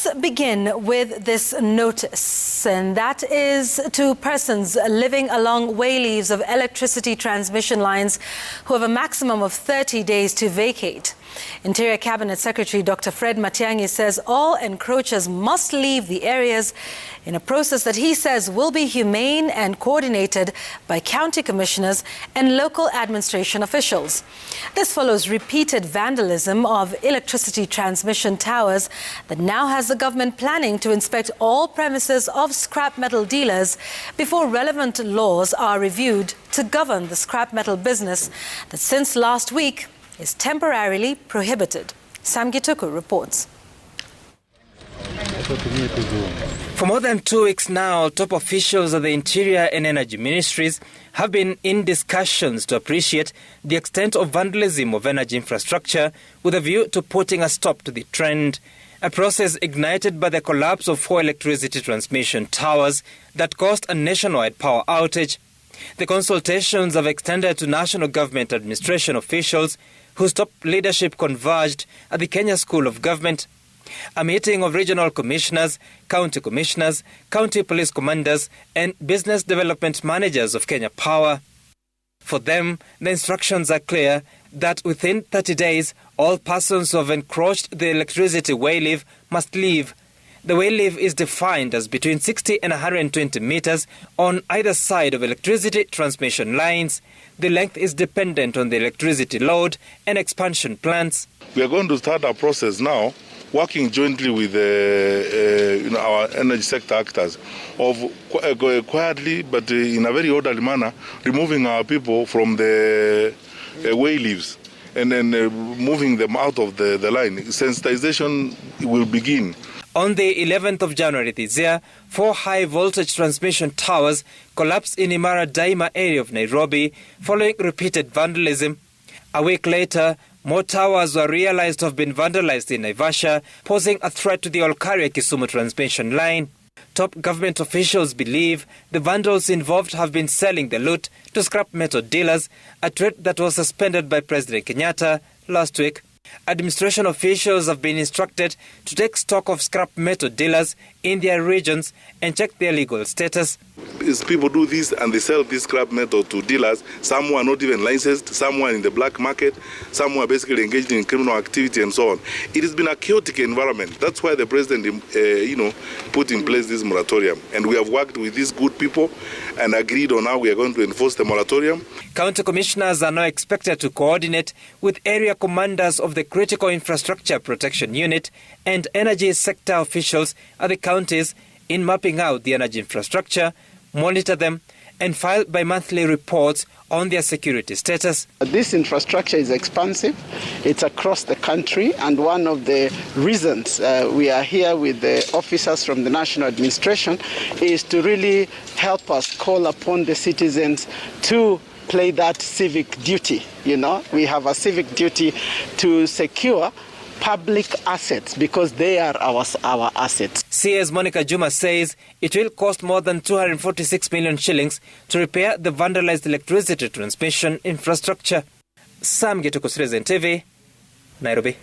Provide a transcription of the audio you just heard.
Let's begin with this notice, and that is to persons living along wayleaves of electricity transmission lines who have a maximum of 30 days to vacate. Interior Cabinet Secretary Dr. Matiang'i says all encroachers must leave the areas in a process that he says will be humane and coordinated by county commissioners and local administration officials. This follows repeated vandalism of electricity transmission towers that now has the government planning to inspect all premises of scrap metal dealers before relevant laws are reviewed to govern the scrap metal business that since last week is temporarily prohibited. Sam Gituku reports. For more than 2 weeks now, top officials of the Interior and Energy Ministries have been in discussions to appreciate the extent of vandalism of energy infrastructure with a view to putting a stop to the trend, a process ignited by the collapse of 4 electricity transmission towers that caused a nationwide power outage. The consultations have extended to national government administration officials whose top leadership converged at the Kenya School of Government. A meeting of regional commissioners, county police commanders, and business development managers of Kenya Power. For them, the instructions are clear that within 30 days, all persons who have encroached the electricity wayleave must leave. The wayleave is defined as between 60 and 120 meters on either side of electricity transmission lines. The length is dependent on the electricity load and expansion plans. We are going to start our process now, working jointly with our energy sector actors, of quietly but in a very orderly manner, removing our people from the wayleaves and then moving them out of the line. Sensitization will begin. On the 11th of January this year, 4 high-voltage transmission towers collapsed in Imara Daima area of Nairobi following repeated vandalism. A week later, more towers were realized to have been vandalized in Naivasha, posing a threat to the Olkaria-Kisumu transmission line. Top government officials believe the vandals involved have been selling the loot to scrap metal dealers, a trade that was suspended by President Kenyatta last week. Administration officials have been instructed to take stock of scrap metal dealers in their regions and check their legal status. As people do this and they sell this scrap metal to dealers, some who are not even licensed, some who are in the black market, some who are basically engaged in criminal activity and so on. It has been a chaotic environment. That's why the president, put in place this moratorium. And we have worked with these good people and agreed on how we are going to enforce the moratorium. County commissioners are now expected to coordinate with area commanders of the Critical Infrastructure Protection Unit and energy sector officials at the counties in mapping out the energy infrastructure, monitor them, and file bi-monthly reports on their security status. This infrastructure is expansive. It's across the country, and one of the reasons we are here with the officers from the National Administration is to really help us call upon the citizens to play that civic duty. We have a civic duty to secure public assets because they are our assets. CS Monica Juma says it will cost more than 246 million shillings to repair the vandalized electricity transmission infrastructure. Sam Gituku, Citizen TV, Nairobi.